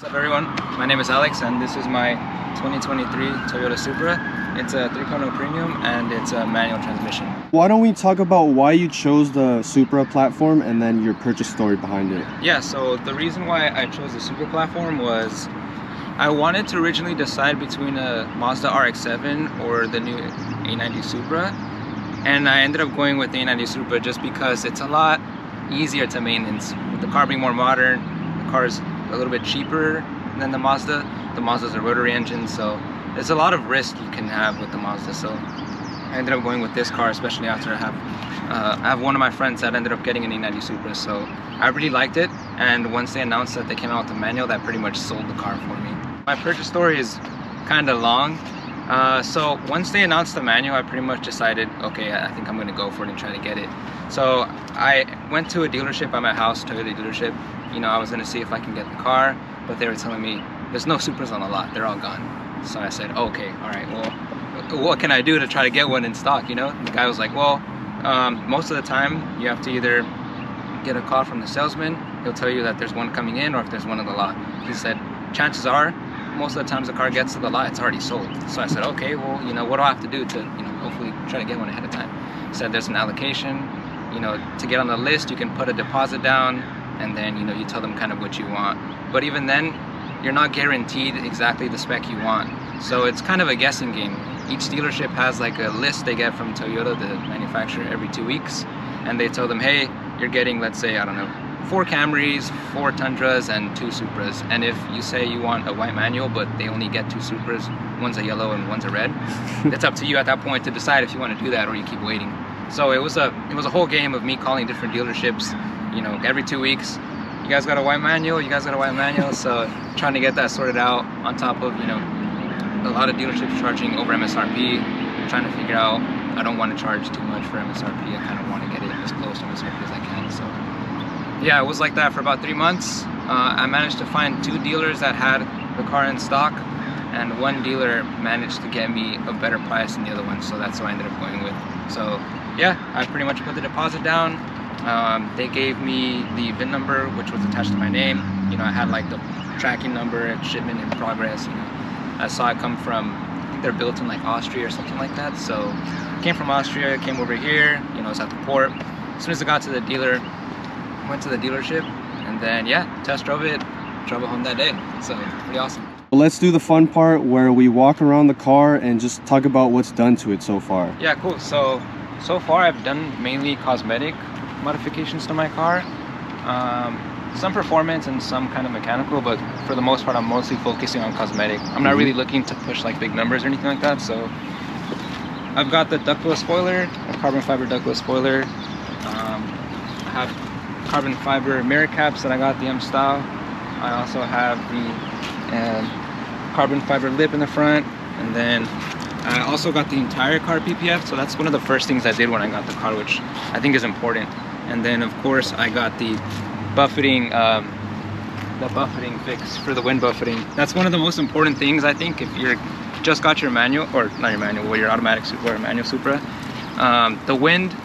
What's up everyone, my name is Alex and this is my 2023 Toyota Supra. It's a 3.0 premium and it's a manual transmission. Why don't we talk about why you chose the Supra platform and then your purchase story behind it? Yeah, so the reason why I chose the Supra platform was I wanted to originally decide between a Mazda RX-7 or the new A90 Supra, and I ended up going with the A90 Supra just because it's a lot easier to maintenance. With the car being more modern, the car is a little bit cheaper than the Mazda. The Mazda's a rotary engine, so there's a lot of risk you can have with the Mazda. So I ended up going with this car, especially after I have one of my friends that ended up getting an A90 Supra. So I really liked it, and once they announced that they came out with the manual, that pretty much sold the car for me. My purchase story is kind of long. So once they announced the manual, I pretty much decided, okay, I think I'm going to go for it and try to get it. So I went to a dealership at my house, Toyota dealership. You know, I was going to see if I can get the car, but they were telling me there's no Supras on the lot, they're all gone. So I said, okay, all right, well, what can I do to try to get one in stock, you know? The guy was like, well, most of the time you have to either get a call from the salesman, he'll tell you that there's one coming in, or if there's one on the lot. He said, chances are, most of the times the car gets to the lot, it's already sold. So I said, okay, well, you know, what do I have to do to, you know, hopefully try to get one ahead of time? He said there's an allocation, you know, to get on the list, you can put a deposit down, and then, you know, you tell them kind of what you want. But even then, you're not guaranteed exactly the spec you want. So it's kind of a guessing game. Each dealership has like a list they get from Toyota, the manufacturer, every 2 weeks. And they tell them, hey, you're getting, let's say, I don't know, 4 Camrys, 4 Tundras, and 2 Supras. And if you say you want a white manual, but they only get 2 Supras, one's a yellow and one's a red, it's up to you at that point to decide if you want to do that or you keep waiting. So it was a whole game of me calling different dealerships, you know, every 2 weeks. You guys got a white manual? You guys got a white manual? So trying to get that sorted out, on top of, you know, a lot of dealerships charging over MSRP, trying to figure out, I don't want to charge too much for MSRP. I kind of want to get it as close to MSRP as I can. So yeah, it was like that for about 3 months. I managed to find 2 dealers that had the car in stock, and 1 dealer managed to get me a better price than the other one, so that's what I ended up going with. So yeah, I pretty much put the deposit down. They gave me the VIN number, which was attached to my name. You know, I had like the tracking number, shipment in progress. You know, I saw it come from, I think they're built in like Austria or something like that. So it came from Austria, came over here. You know, it's at the port. As soon as I got to the dealer, went to the dealership, and then yeah, test drove it home that day. So pretty awesome. Well, let's do the fun part where we walk around the car and just talk about what's done to it so far. Yeah, cool. So far I've done mainly cosmetic modifications to my car. Some performance and some kind of mechanical, but for the most part I'm mostly focusing on cosmetic. I'm not really looking to push like big numbers or anything like that. So I've got the ductless spoiler, a carbon fiber ductless spoiler. I have carbon fiber mirror caps that I got the M style. I also have the carbon fiber lip in the front, and then I also got the entire car PPF. So that's one of the first things I did when I got the car, which I think is important. And then of course I got the buffeting fix for the wind buffeting. That's one of the most important things, I think, if you're just got your manual, or not your manual, or your automatic Supra or manual Supra. The wind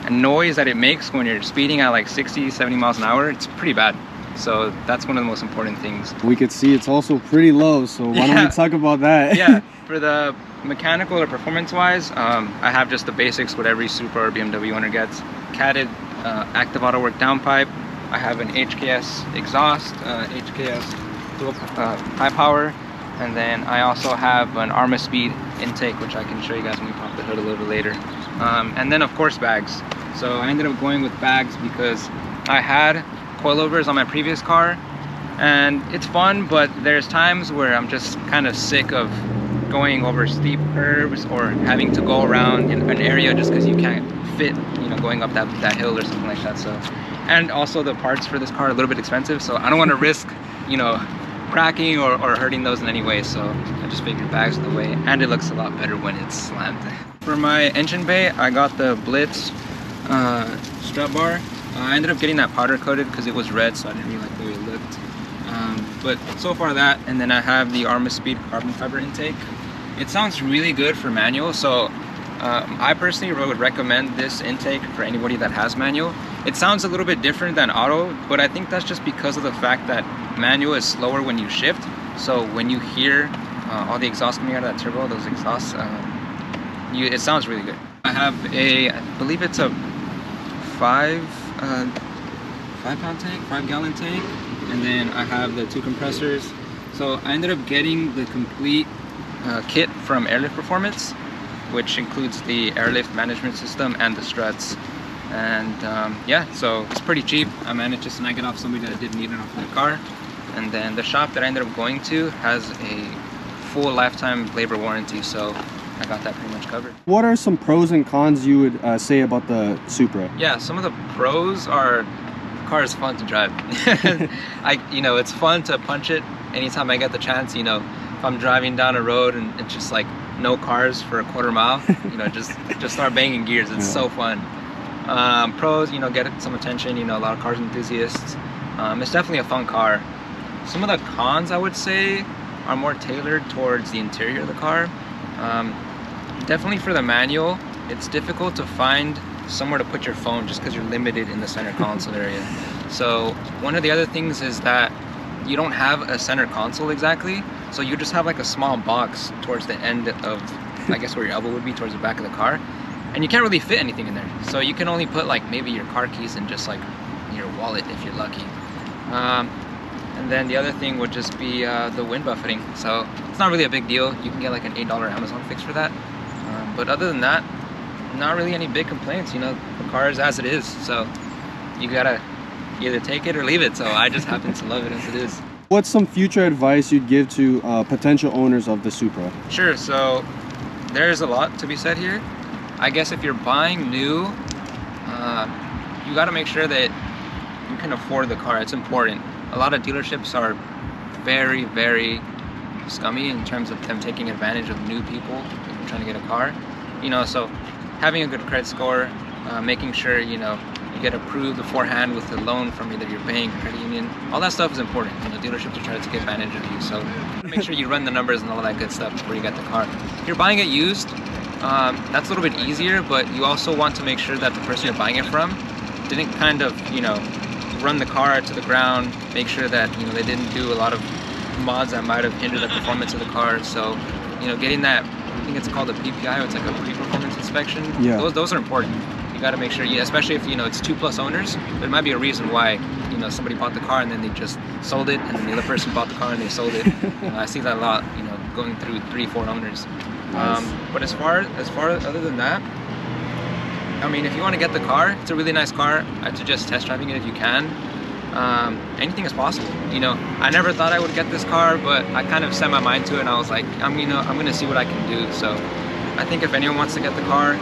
and noise that it makes when you're speeding at like 60-70 miles an hour, it's pretty bad. So that's one of the most important things. We could see it's also pretty low, so why don't we talk about that? Yeah, for the mechanical or performance wise, I have just the basics what every Supra or BMW owner gets. Catted active auto work downpipe. I have an HKS exhaust, HKS dual high power, and then I also have an Arma Speed intake, which I can show you guys when we pop the hood a little bit later. And then of course bags. So I ended up going with bags because I had coilovers on my previous car, and it's fun, but there's times where I'm just kind of sick of going over steep curves or having to go around in an area just because you can't fit, you know, going up that hill or something like that. So, and also the parts for this car are a little bit expensive, so I don't want to risk, you know, cracking or hurting those in any way. So I just figured bags are the way, and it looks a lot better when it's slammed. For my engine bay, I got the Blitz strut bar. I ended up getting that powder coated because it was red, so I didn't really like the way it looked. But so far that, and then I have the Arma Speed carbon fiber intake. It sounds really good for manual, so I personally would recommend this intake for anybody that has manual. It sounds a little bit different than auto, but I think that's just because of the fact that manual is slower when you shift. So when you hear all the exhaust coming out of that turbo, those exhausts, it sounds really good. I have I believe it's a 5-gallon tank, and then I have the 2 compressors. So I ended up getting the complete kit from Airlift Performance, which includes the airlift management system and the struts. And yeah, so it's pretty cheap. I managed to snag it off somebody that didn't need it off my car. And then the shop that I ended up going to has a full lifetime labor warranty, so I got that pretty much covered. What are some pros and cons you would say about the Supra? Yeah, some of the pros are the car is fun to drive. It's fun to punch it anytime I get the chance. If I'm driving down a road and it's just like no cars for a quarter mile, just start banging gears. It's so fun. Pros, get some attention. A lot of cars enthusiasts. It's definitely a fun car. Some of the cons, I would say, are more tailored towards the interior of the car. Definitely for the manual, it's difficult to find somewhere to put your phone just because you're limited in the center console area. So one of the other things is that you don't have a center console exactly, so you just have like a small box towards the end of, I guess, where your elbow would be, towards the back of the car, and you can't really fit anything in there. So you can only put like maybe your car keys and just like your wallet if you're lucky. And then the other thing would just be the wind buffeting. So it's not really a big deal. You can get like an $8 Amazon fix for that. But other than that, not really any big complaints. The car is as it is. So you gotta either take it or leave it. So I just happen to love it as it is. What's some future advice you'd give to potential owners of the Supra? Sure, so there's a lot to be said here. I guess if you're buying new, you gotta make sure that you can afford the car. It's important. A lot of dealerships are very, very scummy in terms of them taking advantage of new people trying to get a car. So having a good credit score, making sure you get approved beforehand with a loan from either your bank, credit union, all that stuff is important. Dealerships are trying to take advantage of you, so make sure you run the numbers and all that good stuff before you get the car. If you're buying it used, that's a little bit easier, but you also want to make sure that the person you're buying it from didn't kind of run the car to the ground, make sure that they didn't do a lot of mods that might have hindered the performance of the car. So getting that, I think it's called a PPI, it's like a pre-performance inspection. Yeah. Those are important. You got to make sure, especially if it's 2+ owners, there might be a reason why somebody bought the car and then they just sold it, and then the other person bought the car and they sold it. I see that a lot, going through 3-4 owners. Nice. But as far other than that, I mean, if you want to get the car, it's a really nice car. I'd suggest test driving it if you can. Anything is possible. I never thought I would get this car, but I kind of set my mind to it, and I was like, I'm gonna see what I can do. So I think if anyone wants to get the car,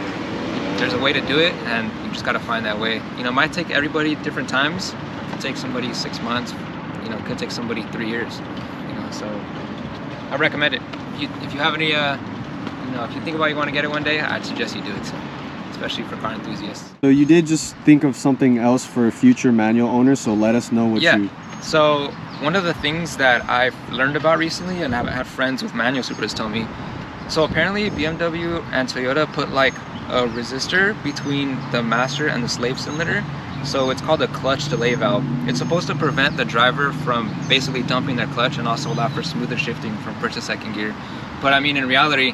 there's a way to do it, and you just gotta find that way. It might take everybody different times. It could take somebody 6 months. It could take somebody 3 years. So I recommend it. If you have any, if you think about you want to get it one day, I'd suggest you do it. So, especially for car enthusiasts. So you did just think of something else for future manual owners, so let us know what you... So one of the things that I've learned about recently, and I've had friends with manual Supras tell me, so apparently BMW and Toyota put like a resistor between the master and the slave cylinder. So it's called a clutch delay valve. It's supposed to prevent the driver from basically dumping their clutch and also allow for smoother shifting from first to second gear. But I mean, in reality,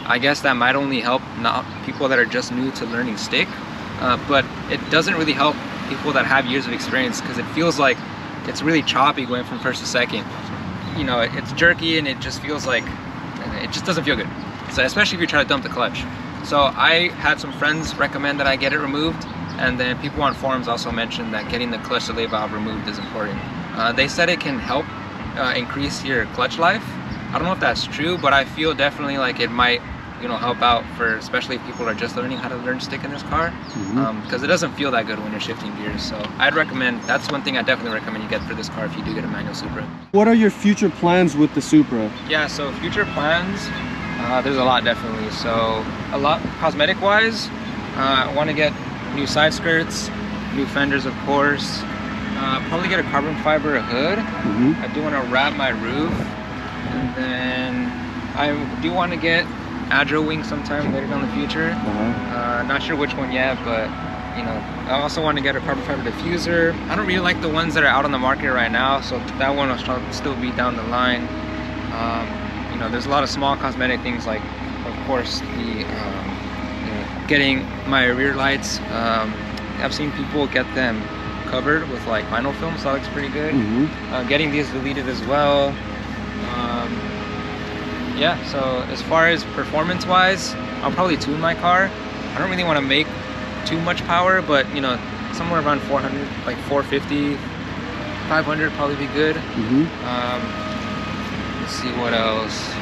I guess that might only help not people that are just new to learning stick, but it doesn't really help people that have years of experience, because it feels like it's really choppy going from first to second. It's jerky, and it just feels like, it just doesn't feel good. So especially if you try to dump the clutch. So I had some friends recommend that I get it removed, and then people on forums also mentioned that getting the clutch delay valve removed is important. They said it can help increase your clutch life. I don't know if that's true, but I feel definitely like it might help out for especially if people are just learning how to learn stick in this car, because it doesn't feel that good when you're shifting gears. So I'd recommend, that's one thing I definitely recommend you get for this car if you do get a manual Supra. What are your future plans with the Supra? Yeah, so future plans, there's a lot definitely. So a lot cosmetic wise, I want to get new side skirts, new fenders of course, probably get a carbon fiber hood. I do want to wrap my roof, and then I do want to get Agile wing sometime later down the future. Not sure which one yet, but you know, I also want to get a carbon fiber diffuser. I don't really like the ones that are out on the market right now, so that one will still be down the line. You know, there's a lot of small cosmetic things, like, of course, the you know, getting my rear lights. I've seen people get them covered with like vinyl film, so that looks pretty good. Getting these deleted as well. Yeah, so as far as performance wise, I'll probably tune my car. I don't really want to make too much power, but you know, somewhere around 400, like 450, 500 probably be good. Let's see what else.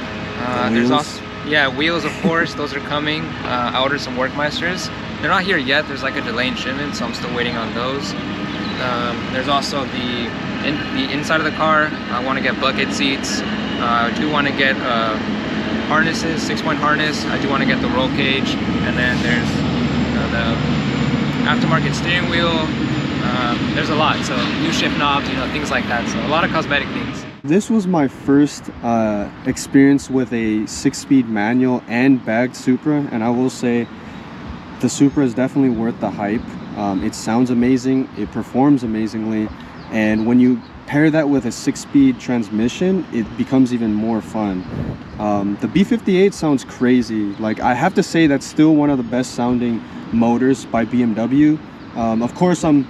There's also, yeah, wheels, of course. Those are coming. I ordered some Workmeisters. They're not here yet. There's like a delay in shipment, so I'm still waiting on those. There's also the inside of the car. I want to get bucket seats. I do want to get harnesses, 6-point harness. I do want to get the roll cage, and then there's the aftermarket steering wheel. There's a lot, so new shift knobs, you know, things like that. So a lot of cosmetic things. This was my first experience with a 6-speed manual and bagged Supra, and I will say the Supra is definitely worth the hype. It sounds amazing, it performs amazingly, and when you pair that with a 6-speed transmission, it becomes even more fun. The B58 sounds crazy. Like, I have to say that's still one of the best sounding motors by BMW. Of course, I'm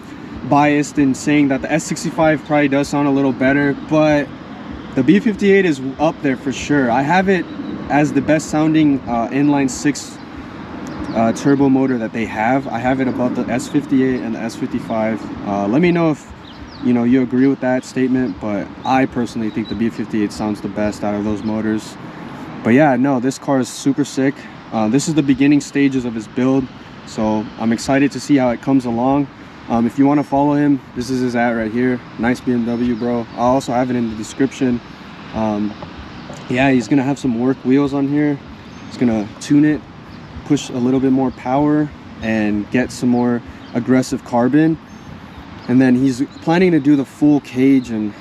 biased in saying that the S65 probably does sound a little better, but the B58 is up there for sure. I have it as the best sounding inline 6 turbo motor that they have. I have it above the S58 and the S55. Let me know if you agree with that statement, but I personally think the B58 sounds the best out of those motors. But yeah, no, this car is super sick. This is the beginning stages of his build, so I'm excited to see how it comes along. If you want to follow him, this is his ad right here. Nice BMW, bro. I'll also have it in the description. Yeah, he's gonna have some work wheels on here. He's gonna tune it, push a little bit more power, and get some more aggressive carbon. And then he's planning to do the full cage and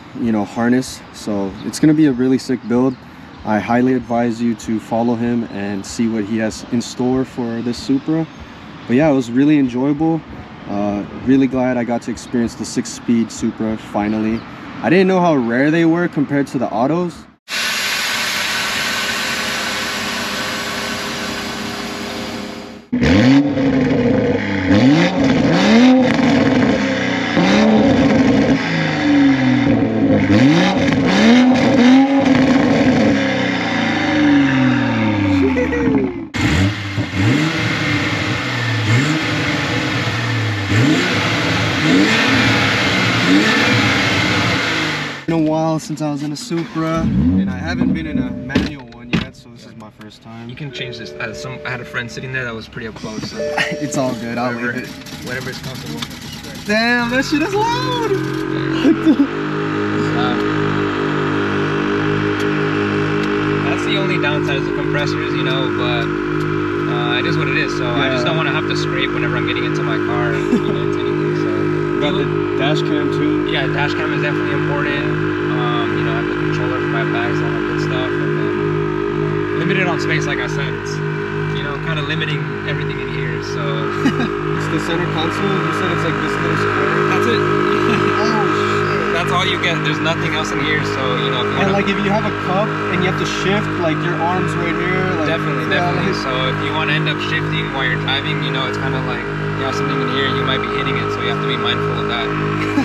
harness, so it's gonna be a really sick build. I highly advise you to follow him and see what he has in store for this Supra. But yeah, it was really enjoyable. Really glad I got to experience the 6-speed Supra finally. I didn't know how rare they were compared to the autos. A while since I was in a Supra, and I haven't been in a manual one yet, so this is my first time. You can change this. I had a friend sitting there that was pretty up close, so it's all good. I'll leave it. Whatever is comfortable. Damn, that shit is loud. That's the only downside is the compressors, but it is what it is. So yeah. I just don't want to have to scrape whenever I'm getting into my car and into anything. So got the dash cam too. Yeah, dash cam is definitely important. I have the controller for my bags, all that good stuff, and then limited on space, like I said. It's kind of limiting everything in here. So it's the center console. You said it's like this little square. That's it. Oh shit. That's all you get. There's nothing else in here. So if you have a cup and you have to shift, like your arms right here. Like, definitely. So if you want to end up shifting while you're driving, it's kind of like something in here, you might be hitting it, so you have to be mindful of that.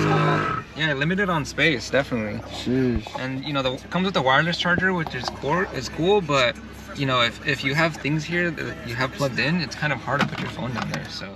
So yeah, limited on space, definitely. Sheesh. And comes with the wireless charger, which is cool, but if you have things here that you have plugged in, it's kind of hard to put your phone down there. So